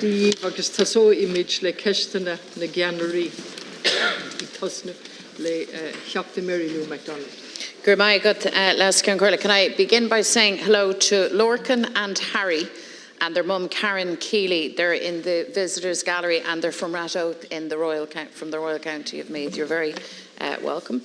Díomh agus tasó image le ceistena na Giannarí I Tusla le Cheapta Mary Lou MacDonald. Can I begin by saying hello to Lorcan and Harry and their mum Karen Keeley. They're in the visitors gallery and they're from Ratoath in the from the Royal County of Meath. You're very welcome.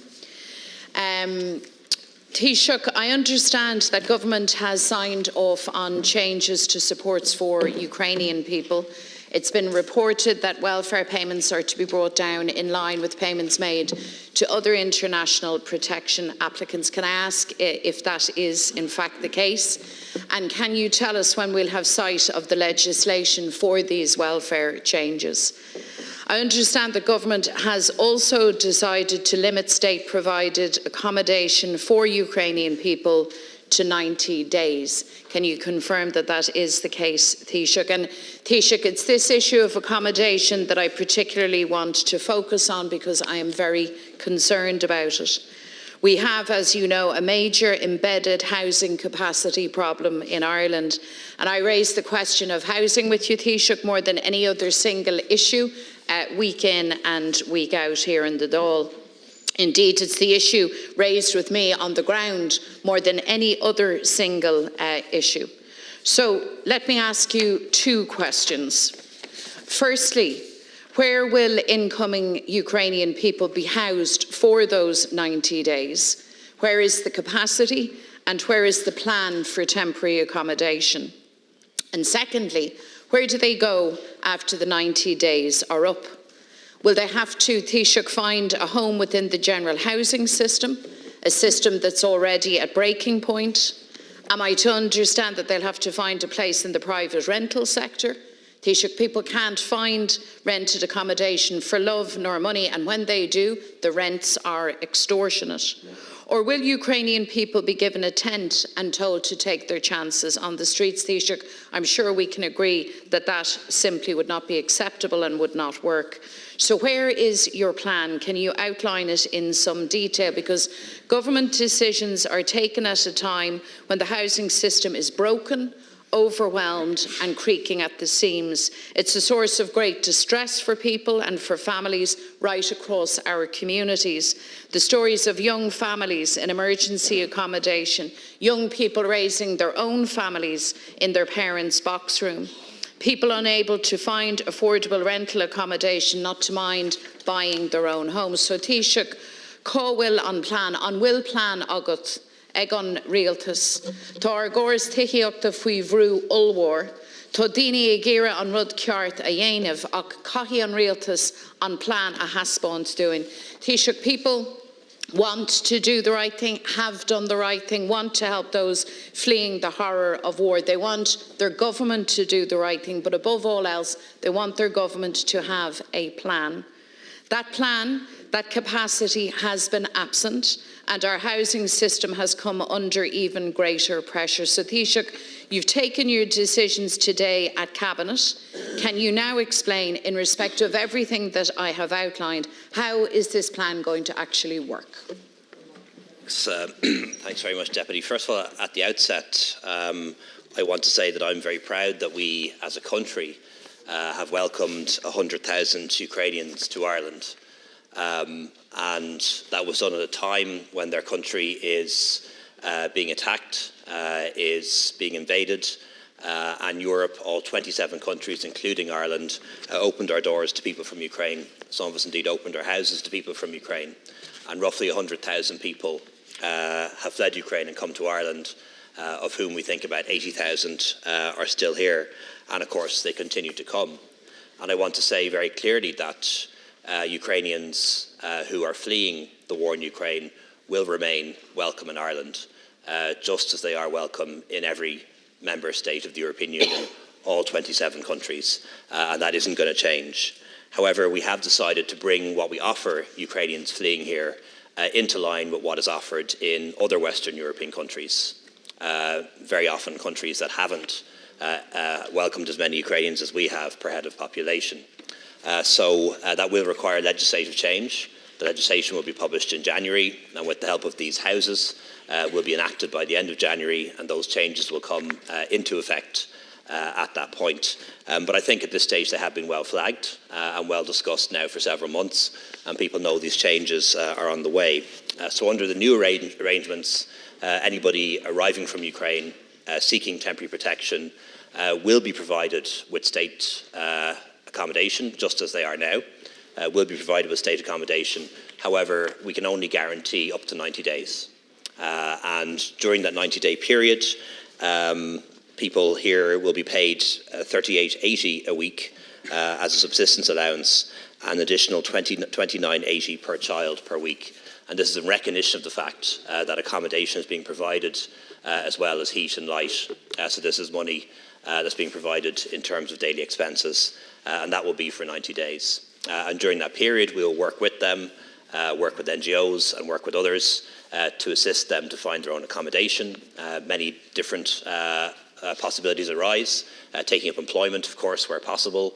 Taoiseach, I understand that government has signed off on changes to supports for Ukrainian people. It's been reported that welfare payments are to be brought down in line with payments made to other international protection applicants. Can I ask if that is in fact the case? And can you tell us when we'll have sight of the legislation for these welfare changes? I understand the government has also decided to limit state-provided accommodation for Ukrainian people to 90 days. Can you confirm that that is the case, Taoiseach? And Taoiseach, it's this issue of accommodation that I particularly want to focus on because I am very concerned about it. We have, as you know, a major embedded housing capacity problem in Ireland, and I raise the question of housing with you, Taoiseach, more than any other single issue, week in and week out here in the Dáil. Indeed, it's the issue raised with me on the ground more than any other single issue. So let me ask you two questions. Firstly, where will incoming Ukrainian people be housed for those 90 days? Where is the capacity and where is the plan for temporary accommodation? And secondly, where do they go after the 90 days are up? Will they have to, Taoiseach, find a home within the general housing system, a system that's already at breaking point? Am I to understand that they'll have to find a place in the private rental sector? Taoiseach, people can't find rented accommodation for love nor money, and when they do, the rents are extortionate. Or will Ukrainian people be given a tent and told to take their chances on the streets, Taoiseach? I'm sure we can agree that that simply would not be acceptable and would not work. So where is your plan? Can you outline it in some detail? Because government decisions are taken at a time when the housing system is broken, overwhelmed and creaking at the seams. It's a source of great distress for people and for families right across our communities. The stories of young families in emergency accommodation, young people raising their own families in their parents' box room, people unable to find affordable rental accommodation, not to mind buying their own homes. So Taoiseach, có will an plan agat ag an Oireachtas. Tá ar gcóras tithíochta faoi bhrú ulmhór, tá daoine ag éire an rud ceart a dhéanamh ach caithfí an Oireachtas an plan a haspáint doing. Taoiseach, people want to do the right thing, have done the right thing, want to help those fleeing the horror of war. They want their government to do the right thing, but above all else, they want their government to have a plan. That plan, that capacity has been absent, and our housing system has come under even greater pressure. So Taoiseach, you've taken your decisions today at Cabinet. Can you now explain, in respect of everything that I have outlined, how is this plan going to actually work? Thanks very much, Deputy. First of all, at the outset, I want to say that I'm very proud that we, as a country, have welcomed 100,000 Ukrainians to Ireland. And that was done at a time when their country is being attacked, is being invaded, and Europe, all 27 countries, including Ireland, opened our doors to people from Ukraine. Some of us indeed opened our houses to people from Ukraine. And roughly 100,000 people have fled Ukraine and come to Ireland, of whom we think about 80,000 are still here. And of course, they continue to come. And I want to say very clearly that Ukrainians who are fleeing the war in Ukraine will remain welcome in Ireland, just as they are welcome in every member state of the European Union, all 27 countries, and that isn't going to change. However, we have decided to bring what we offer Ukrainians fleeing here into line with what is offered in other Western European countries, very often countries that haven't welcomed as many Ukrainians as we have per head of population. So that will require legislative change. The legislation will be published in January, and with the help of these houses, will be enacted by the end of January, and those changes will come into effect at that point. But I think at this stage they have been well flagged and well discussed now for several months, and people know these changes are on the way. So under the new arrangements, anybody arriving from Ukraine seeking temporary protection will be provided with state accommodation, just as they are now, will be provided with state accommodation. However, we can only guarantee up to 90 days. And during that 90-day period, people here will be paid $38.80 a week as a subsistence allowance, and additional $29.80 per child per week. And this is in recognition of the fact that accommodation is being provided as well as heat and light. So this is money that's being provided in terms of daily expenses, and that will be for 90 days. And during that period, we will work with them, work with NGOs and work with others to assist them to find their own accommodation. Many different possibilities arise, taking up employment, of course, where possible,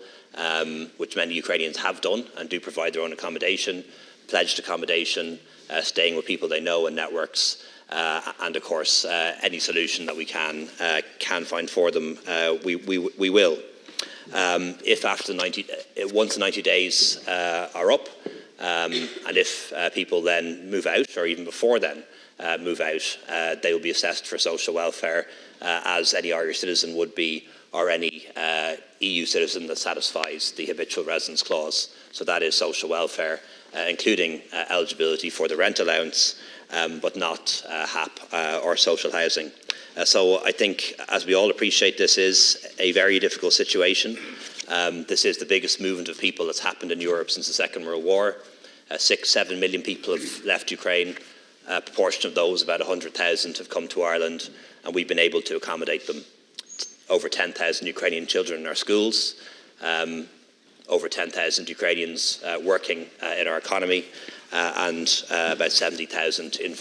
which many Ukrainians have done and do provide their own accommodation, pledged accommodation, staying with people they know and networks, and of course any solution that we can find for them, we will. If after once the 90 days are up, and if people then move out, or even before then move out, they will be assessed for social welfare as any Irish citizen would be, or any EU citizen that satisfies the habitual residence clause. So that is social welfare, including eligibility for the rent allowance, but not HAP or social housing. So I think, as we all appreciate, this is a very difficult situation. This is the biggest movement of people that's happened in Europe since the Second World War. 6-7 million people have left Ukraine. A proportion of those, about 100,000, have come to Ireland, and we've been able to accommodate them. Over 10,000 Ukrainian children in our schools, over 10,000 Ukrainians working in our economy, and about 70,000 in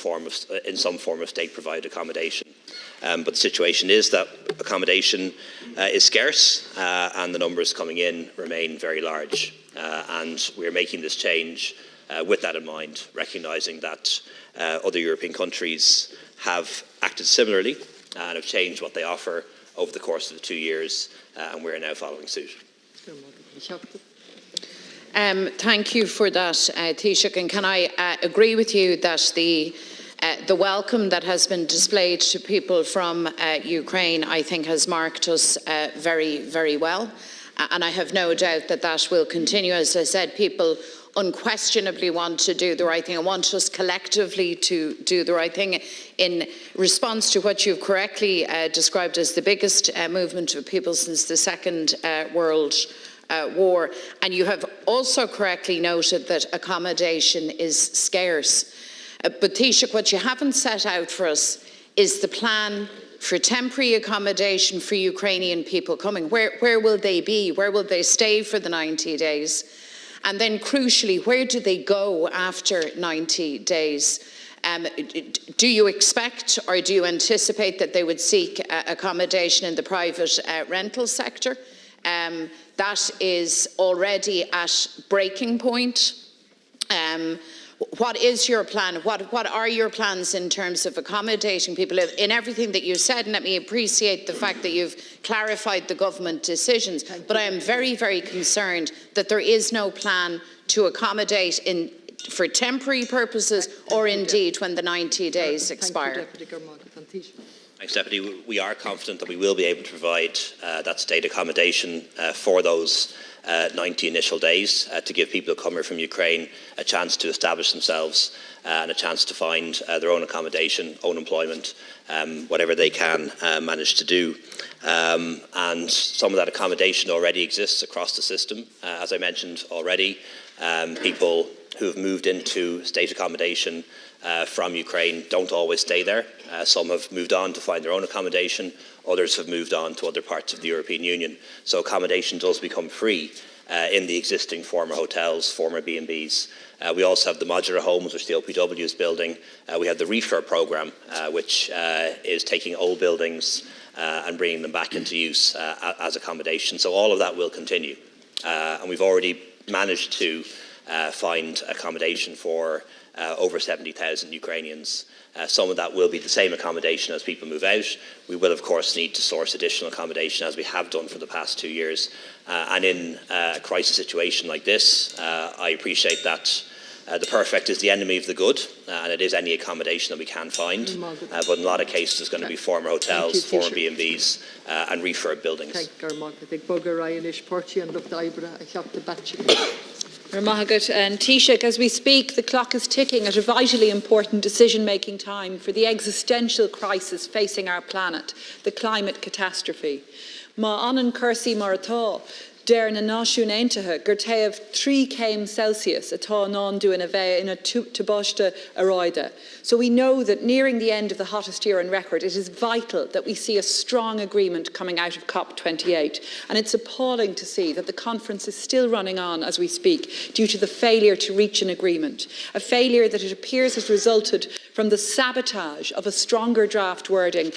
some form of state-provided accommodation. But the situation is that accommodation is scarce, and the numbers coming in remain very large. And we're making this change with that in mind, recognising that other European countries have acted similarly and have changed what they offer over the course of the 2 years, and we're now following suit. Thank you for that, Taoiseach. And can I agree with you that the welcome that has been displayed to people from Ukraine, I think, has marked us very, very well. And I have no doubt that that will continue. As I said, people unquestionably want to do the right thing and want us collectively to do the right thing in response to what you've correctly described as the biggest movement of people since the Second World War. And you have also correctly noted that accommodation is scarce. But Taoiseach, what you haven't set out for us is the plan for temporary accommodation for Ukrainian people coming. Where will they be? Where will they stay for the 90 days? And then crucially, where do they go after 90 days? Do you expect or do you anticipate that they would seek accommodation in the private rental sector? That is already at breaking point. What is your plan? What are your plans in terms of accommodating people? In everything that you said, and let me appreciate the fact that you've clarified the government decisions, but I am very, very concerned that there is no plan to accommodate for temporary purposes or indeed when the 90 days expire. Thanks, Deputy. We are confident that we will be able to provide that state accommodation for those 90 initial days to give people who come here from Ukraine a chance to establish themselves and a chance to find their own accommodation, own employment, whatever they can manage to do. And some of that accommodation already exists across the system. As I mentioned already, people who have moved into state accommodation from Ukraine don't always stay there. Some have moved on to find their own accommodation. Others have moved on to other parts of the European Union. So accommodation does become free in the existing former hotels, former B&Bs. We also have the modular homes, which the OPW is building. We have the refurb programme, which is taking old buildings and bringing them back into use as accommodation. So all of that will continue. And we've already managed to find accommodation for over 70,000 Ukrainians. Some of that will be the same accommodation as people move out. We will, of course, need to source additional accommodation, as we have done for the past 2 years. And in a crisis situation like this, I appreciate that the perfect is the enemy of the good, and it is any accommodation that we can find. But in a lot of cases, there's going to be former hotels, former B&Bs, and refurb buildings. And Taoiseach, as we speak, the clock is ticking at a vitally important decision-making time for the existential crisis facing our planet, the climate catastrophe. Ma anan cursi maratá, der na náisiún aontaithe gur taobh 3 céim Celsius atá ná doing a bheith ina tubáiste aráide. So we know that nearing the end of the hottest year on record, it is vital that we see a strong agreement coming out of COP28. And it's appalling to see that the conference is still running on as we speak due to the failure to reach an agreement. A failure that it appears has resulted from the sabotage of a stronger draft wording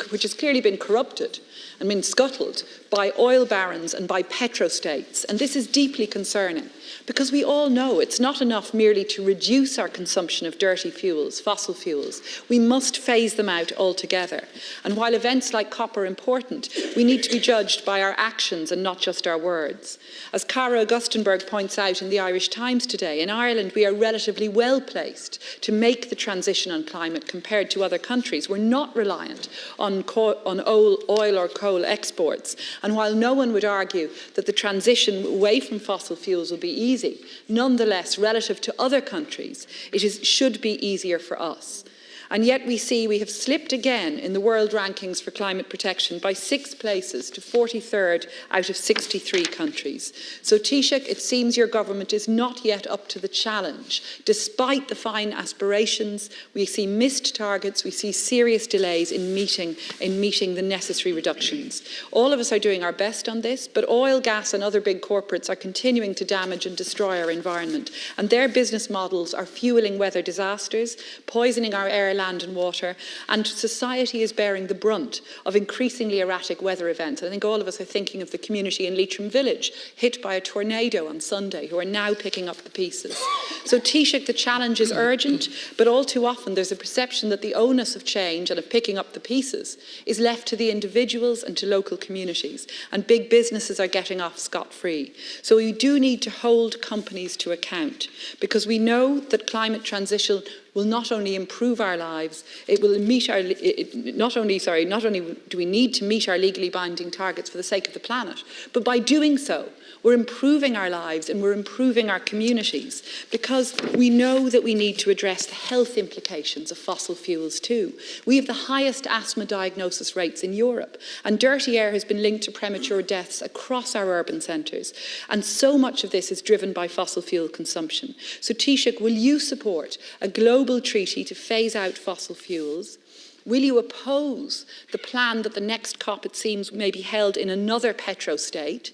which has clearly been corrupted and been scuttled by oil barons and by petrostates. And this is deeply concerning because we all know it's not enough merely to reduce our consumption of dirty fuels, fossil fuels. We must phase them out altogether. And while events like COP are important, we need to be judged by our actions and not just our words. As Cara Augustenberg points out in the Irish Times today, in Ireland we are relatively well placed to make the transition on climate compared to other countries. We're not reliant on oil or coal exports. And while no one would argue that the transition away from fossil fuels will be easy, nonetheless, relative to other countries, it should be easier for us. And yet we have slipped again in the world rankings for climate protection by 6 places to 43rd out of 63 countries. So Taoiseach, it seems your government is not yet up to the challenge. Despite the fine aspirations, we see missed targets, we see serious delays in meeting the necessary reductions. All of us are doing our best on this, but oil, gas and other big corporates are continuing to damage and destroy our environment. And their business models are fueling weather disasters, poisoning our air, land and water, and society is bearing the brunt of increasingly erratic weather events. I think all of us are thinking of the community in Leitrim Village hit by a tornado on Sunday who are now picking up the pieces. So Taoiseach, the challenge is urgent, but all too often there's a perception that the onus of change and of picking up the pieces is left to the individuals and to local communities, and big businesses are getting off scot-free. So we do need to hold companies to account, because we know that climate transition will not only improve our lives, it will meet our, not only do we need to meet our legally binding targets for the sake of the planet, but by doing so, we're improving our lives and we're improving our communities, because we know that we need to address the health implications of fossil fuels too. We have the highest asthma diagnosis rates in Europe, and dirty air has been linked to premature deaths across our urban centres, and so much of this is driven by fossil fuel consumption. So Taoiseach, will you support a global treaty to phase out fossil fuels? Will you oppose the plan that the next COP, it seems, may be held in another petrostate?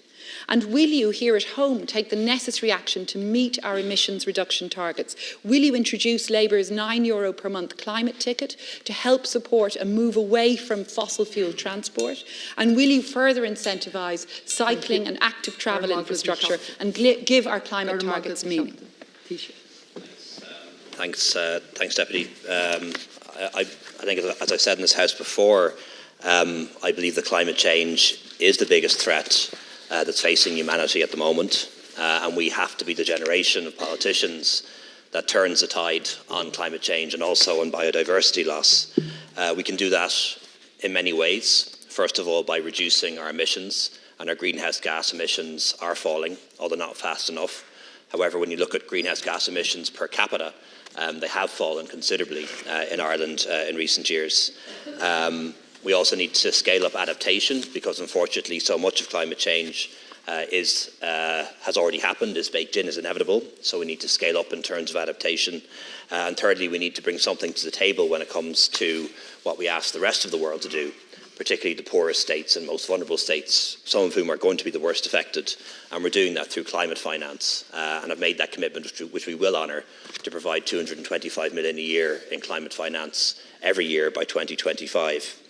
And will you, here at home, take the necessary action to meet our emissions reduction targets? Will you introduce Labour's €9 per month climate ticket to help support a move away from fossil fuel transport? And will you further incentivise cycling and active travel infrastructure and give our climate targets meaning? Thanks, Deputy. I think, as I said in this House before, I believe that climate change is the biggest threat that's facing humanity at the moment, and we have to be the generation of politicians that turns the tide on climate change and also on biodiversity loss. We can do that in many ways. First of all, by reducing our emissions, and our greenhouse gas emissions are falling, although not fast enough. However, when you look at greenhouse gas emissions per capita, they have fallen considerably in Ireland in recent years. We also need to scale up adaptation, because unfortunately so much of climate change has already happened, is baked in, is inevitable. So we need to scale up in terms of adaptation. And thirdly, we need to bring something to the table when it comes to what we ask the rest of the world to do, particularly the poorest states and most vulnerable states, some of whom are going to be the worst affected. And we're doing that through climate finance. And I've made that commitment, which we will honour, to provide €225 million a year in climate finance every year by 2025.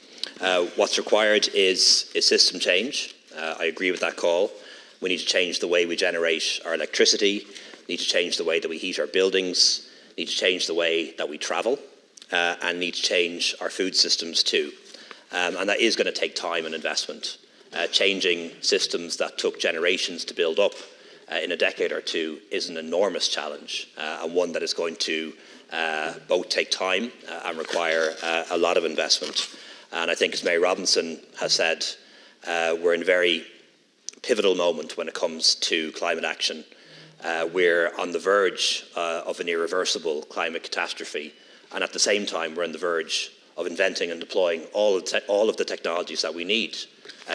What's required is system change. I agree with that call. We need to change the way we generate our electricity. We need to change the way that we heat our buildings. need to change the way that we travel, and need to change our food systems too. And that is going to take time and investment. Changing systems that took generations to build up in a decade or two is an enormous challenge, and one that is going to both take time and require a lot of investment. And I think, as Mary Robinson has said, we're in a very pivotal moment when it comes to climate action. We're on the verge of an irreversible climate catastrophe, and at the same time we're on the verge of inventing and deploying all of the technologies that we need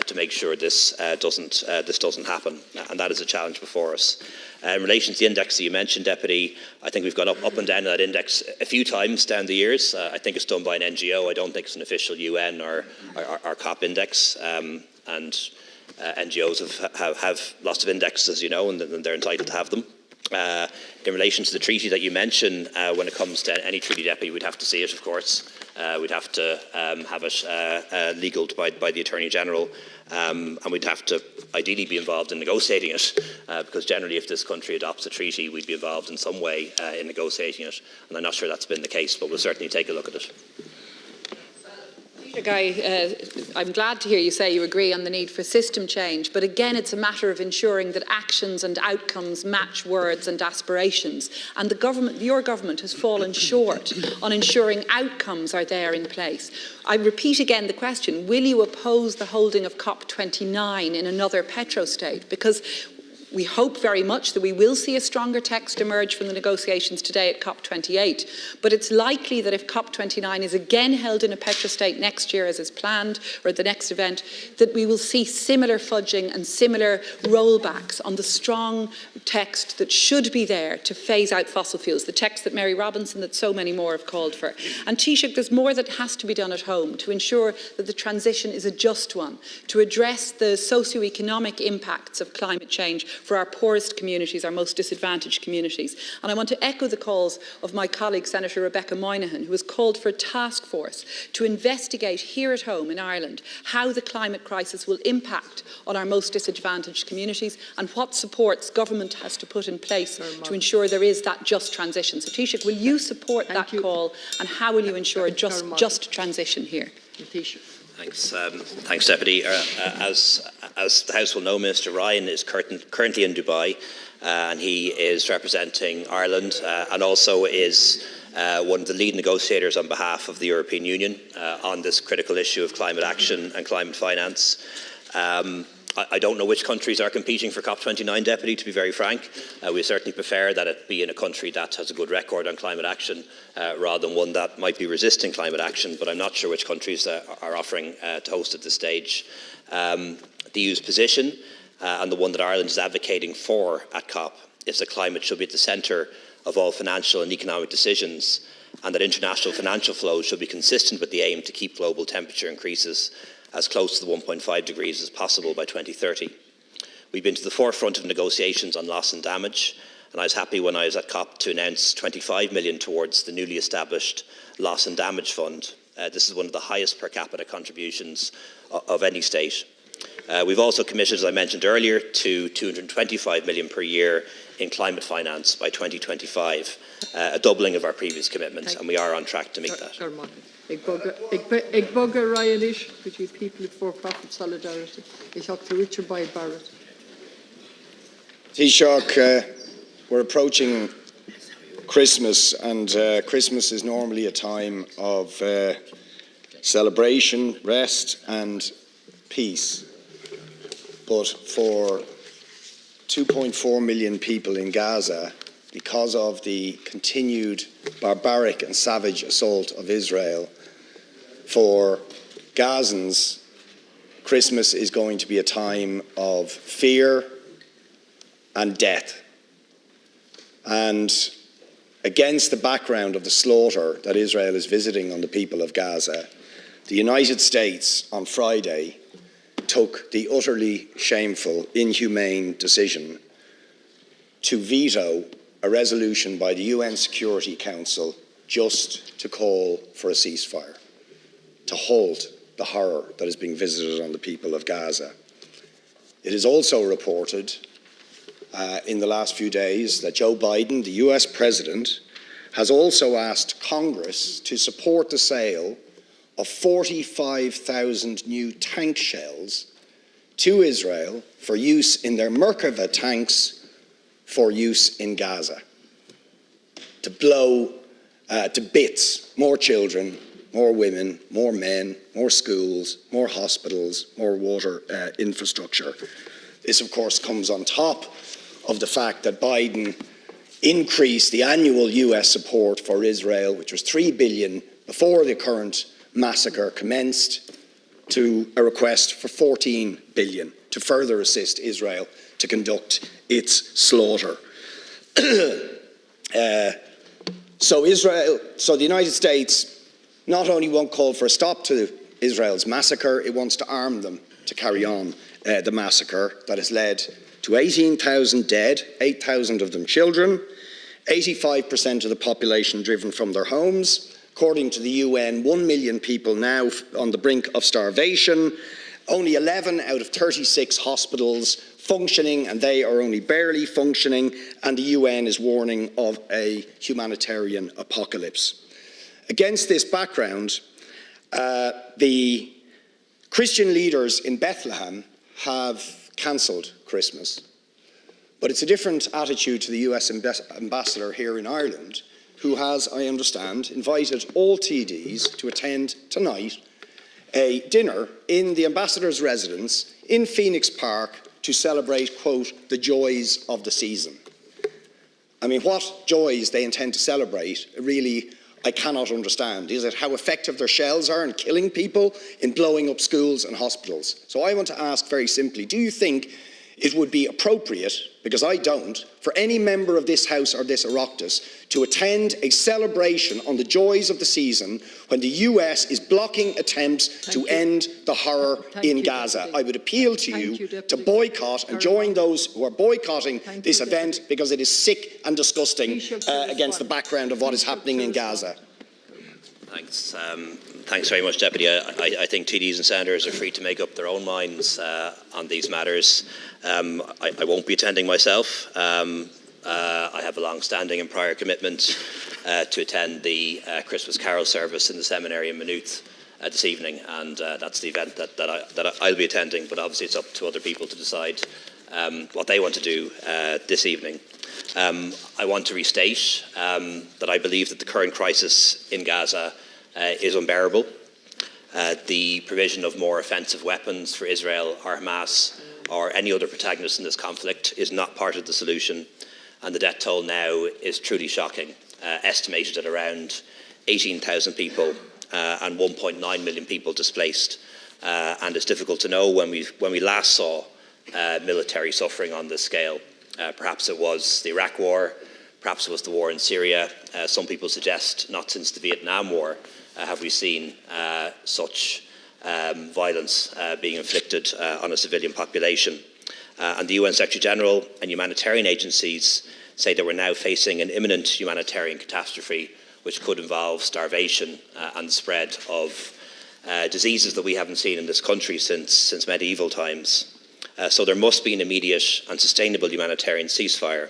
to make sure this doesn't happen, and that is a challenge before us. In relation to the index that you mentioned, Deputy, I think we've gone up and down that index a few times down the years. I think it's done by an NGO. I don't think it's an official UN or COP index, and NGOs have lots of indexes, as you know, and they're entitled to have them. In relation to the treaty that you mentioned, when it comes to any treaty, Deputy, we'd have to see it, of course. We'd have to have it legaled by the Attorney General, and we'd have to ideally be involved in negotiating it, because generally if this country adopts a treaty, we'd be involved in some way in negotiating it, and I'm not sure that's been the case, but we'll certainly take a look at it. I'm glad to hear you say you agree on the need for system change, but again it's a matter of ensuring that actions and outcomes match words and aspirations, and your government has fallen short on ensuring outcomes are there in place. I repeat again the question, will you oppose the holding of COP29 in another petrostate? Because we hope very much that we will see a stronger text emerge from the negotiations today at COP28, but it's likely that if COP29 is again held in a petrostate next year as is planned, or at the next event, that we will see similar fudging and similar rollbacks on the strong text that should be there to phase out fossil fuels, the text that Mary Robinson, that so many more have called for. And Taoiseach, there's more that has to be done at home to ensure that the transition is a just one, to address the socio-economic impacts of climate change for our poorest communities, our most disadvantaged communities. And I want to echo the calls of my colleague, Senator Rebecca Moynihan, who has called for a task force to investigate here at home in Ireland how the climate crisis will impact on our most disadvantaged communities and what supports government has to put in place to ensure there is that just transition. So Taoiseach, will you support that call, and how will you ensure just transition here? Thanks, Deputy. As the House will know, Minister Ryan is currently in Dubai, and he is representing Ireland and also is one of the lead negotiators on behalf of the European Union on this critical issue of climate action and climate finance. I don't know which countries are competing for COP29, Deputy, to be very frank. We certainly prefer that it be in a country that has a good record on climate action rather than one that might be resisting climate action, but I'm not sure which countries are offering to host at this stage. The EU's position, and the one that Ireland is advocating for at COP, is that climate should be at the centre of all financial and economic decisions, and that international financial flows should be consistent with the aim to keep global temperature increases as close to the 1.5 degrees as possible by 2030. We've been to the forefront of negotiations on loss and damage, and I was happy when I was at COP to announce 25 million towards the newly established Loss and Damage Fund. This is one of the highest per capita contributions of any state. We've also committed, as I mentioned earlier, to 225 million per year in climate finance by 2025, a doubling of our previous commitment, and we are on track to meet that. Ag bugger Ryan ish, could you people for profit solidarity? Ich have to Richard by Barrett. Taoiseach, we're approaching Christmas, and Christmas is normally a time of celebration, rest and peace. But for 2.4 million people in Gaza, because of the continued barbaric and savage assault of Israel, for Gazans, Christmas is going to be a time of fear and death. And against the background of the slaughter that Israel is visiting on the people of Gaza, the United States on Friday took the utterly shameful, inhumane decision to veto a resolution by the UN Security Council just to call for a ceasefire, to halt the horror that is being visited on the people of Gaza. It is also reported in the last few days that Joe Biden, the US president, has also asked Congress to support the sale of 45,000 new tank shells to Israel for use in their Merkava tanks for use in Gaza, to blow to bits more children, more women, more men, more schools, more hospitals, more water infrastructure. This, of course, comes on top of the fact that Biden increased the annual US support for Israel, which was $3 billion before the current massacre commenced, to a request for $14 billion to further assist Israel to conduct its slaughter. So the United States not only won't call for a stop to Israel's massacre, it wants to arm them to carry on the massacre that has led to 18,000 dead, 8,000 of them children, 85% of the population driven from their homes. According to the UN, 1 million people now on the brink of starvation, only 11 out of 36 hospitals functioning, and they are only barely functioning, and the UN is warning of a humanitarian apocalypse. Against this background, the Christian leaders in Bethlehem have cancelled Christmas. But it's a different attitude to the US ambassador here in Ireland, who has, I understand, invited all TDs to attend tonight a dinner in the ambassador's residence in Phoenix Park to celebrate, quote, the joys of the season. I mean, what joys they intend to celebrate, really, I cannot understand. Is it how effective their shells are in killing people, in blowing up schools and hospitals? So I want to ask very simply, do you think it would be appropriate, because I don't, for any member of this House or this Oireachtas to attend a celebration on the joys of the season when the US is blocking attempts to end the horror in Gaza? I would appeal to you to boycott and join those who are boycotting this event, because it is sick and disgusting against the background of what is happening in Gaza. Thanks. Thanks very much, Deputy. I think TDs and senators are free to make up their own minds on these matters. I won't be attending myself. I have a long-standing and prior commitment to attend the Christmas Carol service in the seminary in Maynooth this evening, and that's the event that I'll be attending, but obviously it's up to other people to decide what they want to do this evening. I want to restate that I believe that the current crisis in Gaza is unbearable. The provision of more offensive weapons for Israel or Hamas or any other protagonist in this conflict is not part of the solution, and the death toll now is truly shocking, estimated at around 18,000 people and 1.9 million people displaced. And it's difficult to know when we last saw military suffering on this scale. Perhaps it was the Iraq War, perhaps it was the war in Syria. Some people suggest not since the Vietnam War have we seen such violence being inflicted on a civilian population. And the UN Secretary General and humanitarian agencies say that we're now facing an imminent humanitarian catastrophe which could involve starvation and the spread of diseases that we haven't seen in this country since medieval times. So there must be an immediate and sustainable humanitarian ceasefire,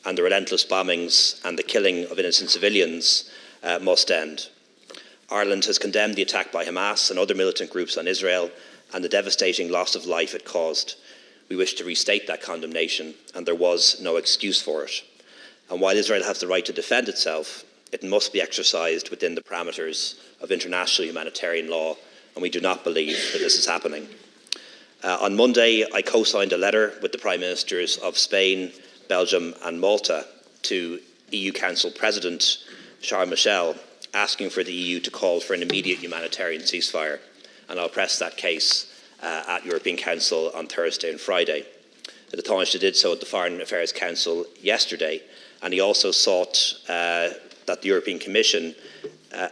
and the relentless bombings and the killing of innocent civilians must end. Ireland has condemned the attack by Hamas and other militant groups on Israel and the devastating loss of life it caused. We wish to restate that condemnation, and there was no excuse for it. And while Israel has the right to defend itself, it must be exercised within the parameters of international humanitarian law, and we do not believe that this is happening. On Monday, I co-signed a letter with the Prime Ministers of Spain, Belgium and Malta to EU Council President Charles Michel, asking for the EU to call for an immediate humanitarian ceasefire, and I'll press that case at European Council on Thursday and Friday. The Taoiseach did so at the Foreign Affairs Council yesterday, and he also sought that the European Commission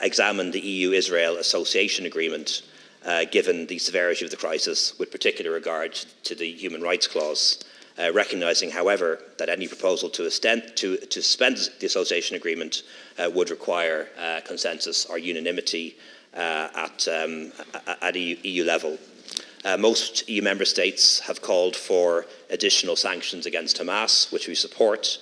examine the EU-Israel Association Agreement, given the severity of the crisis, with particular regard to the Human Rights Clause, recognising, however, that any proposal to suspend the Association Agreement would require consensus or unanimity at EU level. Most EU member states have called for additional sanctions against Hamas, which we support,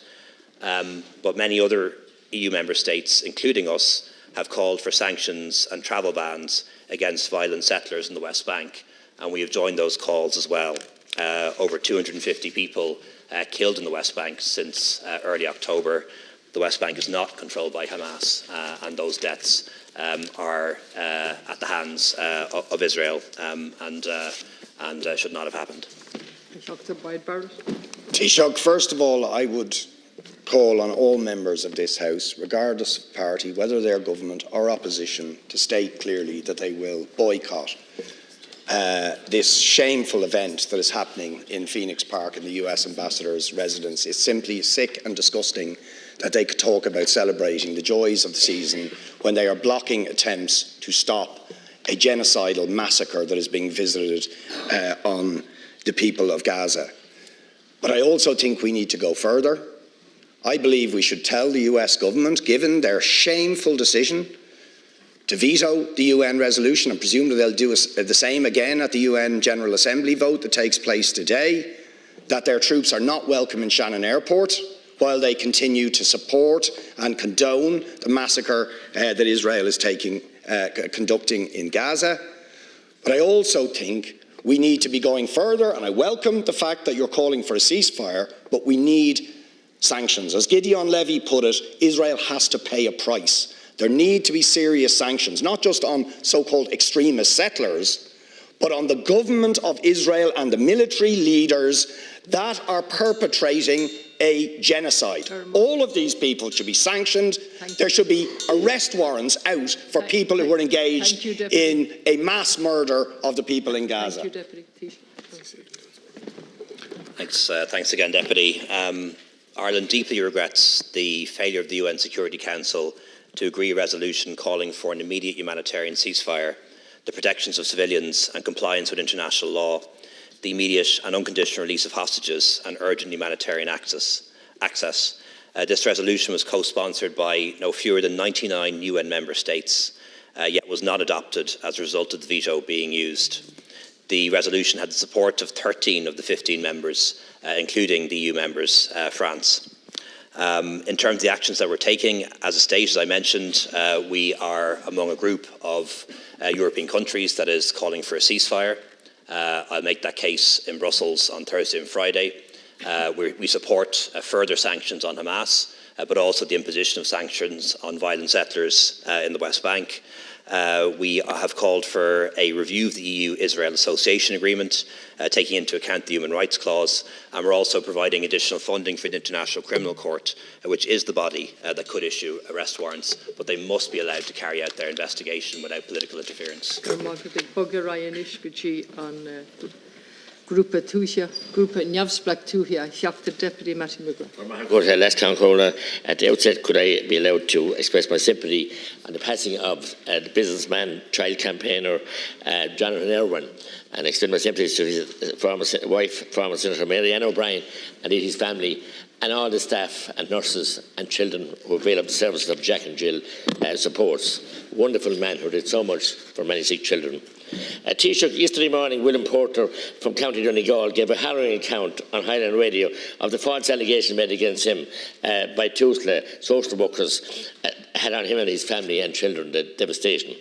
but many other EU member states, including us, have called for sanctions and travel bans against violent settlers in the West Bank, and we have joined those calls as well. Over 250 people killed in the West Bank since early October. The West Bank is not controlled by Hamas, and those deaths are at the hands of Israel and should not have happened. Taoiseach, first of all, I would call on all members of this House, regardless of party, whether they're government or opposition, to state clearly that they will boycott this shameful event that is happening in Phoenix Park in the US Ambassador's residence. It's simply sick and disgusting that they could talk about celebrating the joys of the season when they are blocking attempts to stop a genocidal massacre that is being visited on the people of Gaza. But I also think we need to go further. I believe we should tell the US government, given their shameful decision to veto the UN resolution, and presumably they'll do the same again at the UN General Assembly vote that takes place today, that their troops are not welcome in Shannon Airport while they continue to support and condone the massacre that Israel is conducting in Gaza. But I also think we need to be going further, and I welcome the fact that you're calling for a ceasefire, but we need sanctions. As Gideon Levy put it, Israel has to pay a price. There need to be serious sanctions, not just on so-called extremist settlers, but on the government of Israel and the military leaders that are perpetrating a genocide. All of these people should be sanctioned. There should be arrest warrants out for people who are engaged in a mass murder of the people in Gaza. Thank you, Deputy. Thanks again, Deputy. Ireland deeply regrets the failure of the UN Security Council to agree a resolution calling for an immediate humanitarian ceasefire, the protections of civilians and compliance with international law, the immediate and unconditional release of hostages and urgent humanitarian access. This resolution was co-sponsored by no fewer than 99 UN member states, yet was not adopted as a result of the veto being used. The resolution had the support of 13 of the 15 members, including the EU members, France. In terms of the actions that we're taking, as a state, as I mentioned, we are among a group of European countries that is calling for a ceasefire. I'll make that case in Brussels on Thursday and Friday. We support further sanctions on Hamas, but also the imposition of sanctions on violent settlers in the West Bank. We have called for a review of the EU-Israel Association Agreement, taking into account the Human Rights Clause, and we're also providing additional funding for the International Criminal Court, which is the body that could issue arrest warrants, but they must be allowed to carry out their investigation without political interference. Grúpa túisia, grúpa neamhsplach túisia, Dr. Deputy Matthew McGrath. Good, Les Concola. At the outset, could I be allowed to express my sympathy on the passing of the businessman, child campaigner, Jonathan Irwin, and extend my sympathies to his former wife, former Senator Mary Ann O'Brien, and his family, and all the staff and nurses and children who avail of the services of Jack and Jill supports. Wonderful man who did so much for many sick children. Taoiseach, yesterday morning, William Porter from County Donegal gave a harrowing account on Highland Radio of the false allegation made against him by Tusla social workers had on him and his family and children, the devastation.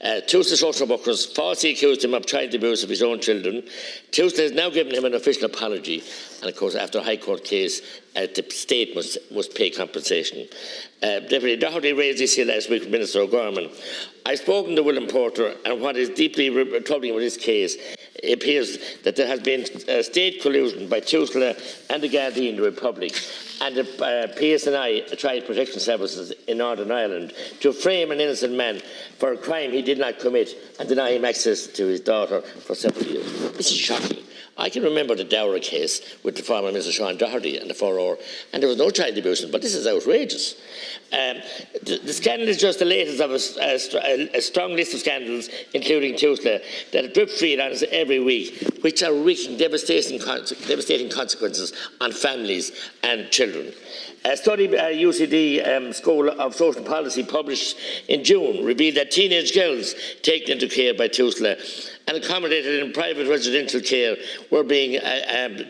Tusla social workers falsely accused him of child abuse of his own children. Tusla has now given him an official apology, and of course after a High Court case the state must pay compensation. Deputy Doherty raised this here last week with Minister O'Gorman. I've spoken to William Porter, and what is deeply troubling with this case, it appears that there has been state collusion by Tusla and the Gardaí in the Republic and the PSNI, Child Protection Services in Northern Ireland, to frame an innocent man for a crime he did not commit and deny him access to his daughter for several years. This is shocking. I can remember the Dowra case with the former Mr. Sean Doherty and the 4R, and there was no child abuse, but this is outrageous. The scandal is just the latest of a strong list of scandals, including Tusla, that drip feed on us every week, which are wreaking devastating consequences on families and children. A study by UCD School of Social Policy published in June revealed that teenage girls taken into care by Tusla and accommodated in private residential care were being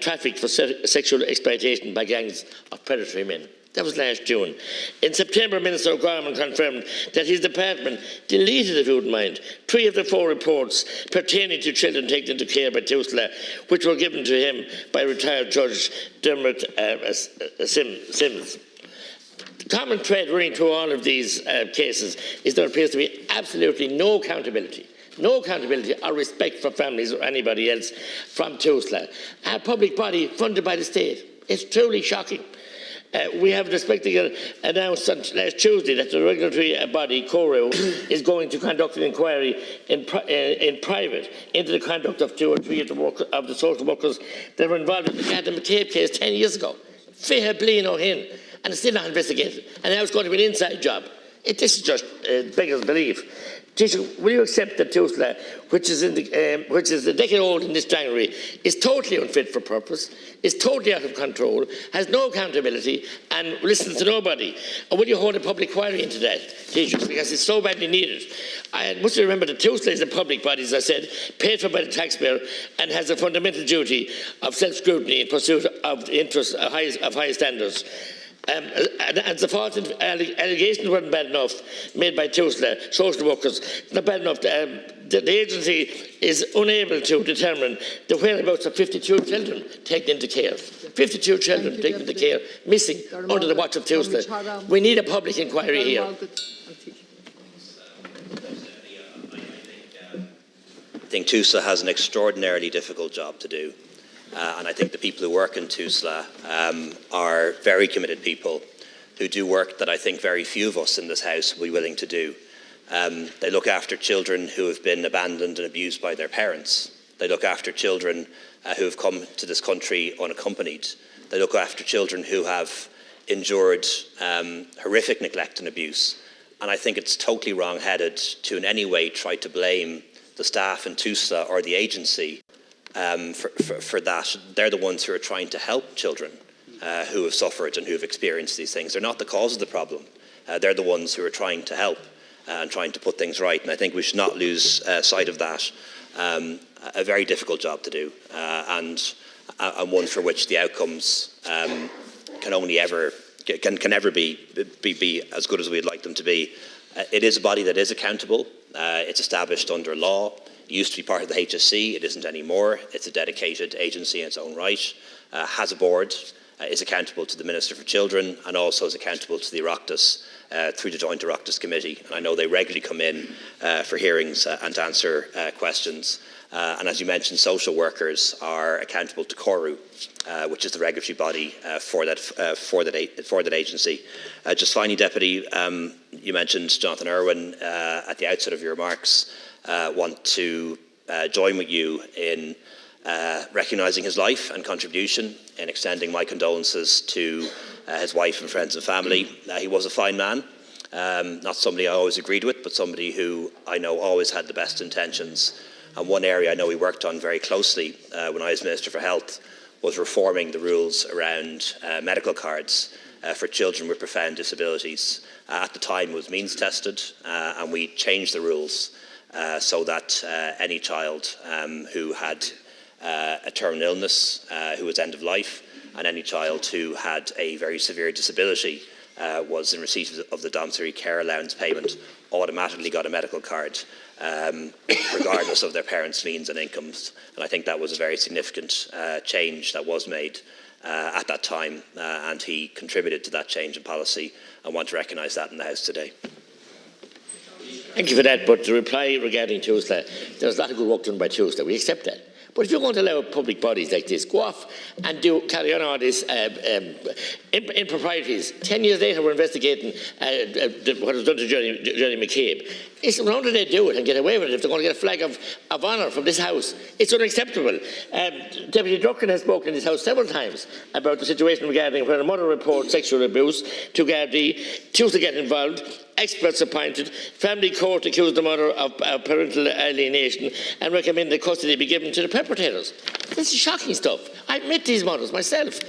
trafficked for sexual exploitation by gangs of predatory men. That was last June. In September, Minister O'Gorman confirmed that his department deleted, if you wouldn't mind, 3 of the 4 reports pertaining to children taken into care by Tusla, which were given to him by retired Judge Dermot Sims. The common thread running through all of these cases is there appears to be absolutely no accountability or respect for families or anybody else from Tusla, a public body funded by the state. It's truly shocking. We have the spectacle announced on last Tuesday that the regulatory body, CORU, is going to conduct an inquiry in private into the conduct of 2 or 3 of the social workers that were involved in the Catherine McCabe case 10 years ago. Fair play no hin, and it's still not investigated. And now it's going to be an inside job. This is just beggars belief. Taoiseach, will you accept that Tusla, which is a decade old in this January, is totally unfit for purpose, is totally out of control, has no accountability, and listens to nobody? And will you hold a public inquiry into that, Taoiseach, because it's so badly needed? I must remember that Tusla is a public body, as I said, paid for by the taxpayer, and has a fundamental duty of self-scrutiny in pursuit of the interests of high standards. And the false allegations weren't bad enough made by Tusla, social workers, not bad enough. The agency is unable to determine the whereabouts of 52 children taken into care. 52 children taken into care, missing under the watch of Tusla. We need a public inquiry here. I think Tusla has an extraordinarily difficult job to do. And I think the people who work in Tusla are very committed people who do work that I think very few of us in this House will be willing to do. They look after children who have been abandoned and abused by their parents. They look after children who have come to this country unaccompanied. They look after children who have endured horrific neglect and abuse. And I think it's totally wrong-headed to in any way try to blame the staff in Tusla or the agency for that. They're the ones who are trying to help children who have suffered and who have experienced these things. They're not the cause of the problem. They're the ones who are trying to help and trying to put things right. And I think we should not lose sight of that. A very difficult job to do, and one for which the outcomes can never be as good as we'd like them to be. It is a body that is accountable. It's established under law. It used to be part of the HSC, it isn't anymore. It's a dedicated agency in its own right, has a board, is accountable to the Minister for Children, and also is accountable to the Oireachtas through the Joint Oireachtas Committee. And I know they regularly come in for hearings and to answer questions. And as you mentioned, social workers are accountable to CORU, which is the regulatory body for that agency. Just finally, Deputy, you mentioned Jonathan Irwin at the outset of your remarks. Want to join with you in recognising his life and contribution, and extending my condolences to his wife and friends and family. He was a fine man, not somebody I always agreed with, but somebody who I know always had the best intentions. And one area I know we worked on very closely when I was Minister for Health was reforming the rules around medical cards for children with profound disabilities. At the time it was means tested, and we changed the rules so that any child who had a terminal illness, who was end of life, and any child who had a very severe disability was in receipt of the domiciliary care allowance payment automatically got a medical card, regardless of their parents' means and incomes. And I think that was a very significant change that was made at that time, and he contributed to that change in policy. I want to recognise that in the House today. Thank you for that, but the reply regarding Tusla, there's a lot of good work done by Tusla, we accept that. But if you're going to allow public bodies like this go off and carry on all these improprieties, 10 years later we're investigating what was done to Jerry McCabe. How do they do it and get away with it if they're going to get a flag of honour from this House? It's unacceptable. Deputy Drucken has spoken in this House several times about the situation regarding when a mother reports sexual abuse to Gardaí, Tusla get involved, experts appointed, family court accused the mother of parental alienation and recommend that custody be given to the perpetrators. This is shocking stuff. I've met these mothers myself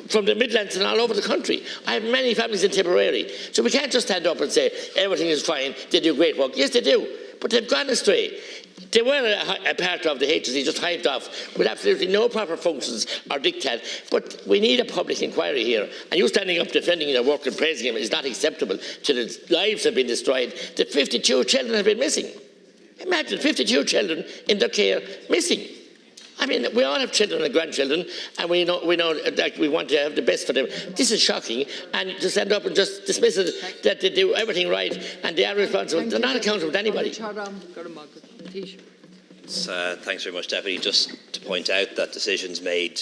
from the Midlands and all over the country. I have many families in Tipperary. So we can't just stand up and say everything is fine, they do great work. Yes, they do. but they've gone astray. They were a part of the HSE, just hived off with absolutely no proper functions or diktat. But we need a public inquiry here. And you standing up defending your work and praising him is not acceptable. The lives have been destroyed. The 52 children have been missing. Imagine 52 children in their care missing. I mean, we all have children and grandchildren, and we know that we want to have the best for them. This is shocking, and to stand up and just dismiss it that they do everything right and they are responsible. They're not accountable to anybody. Thanks very much, Deputy. Just to point out that decisions made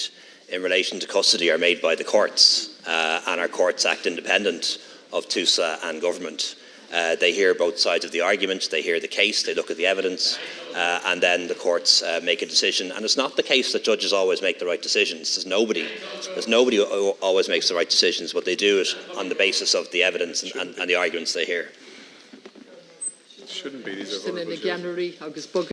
in relation to custody are made by the courts, and our courts act independent of Tusla and government. They hear both sides of the argument, they hear the case, they look at the evidence, and then the courts make a decision. And it's not the case that judges always make the right decisions. There's nobody who always makes the right decisions, but they do it on the basis of the evidence and the arguments they hear. Shouldn't be. These are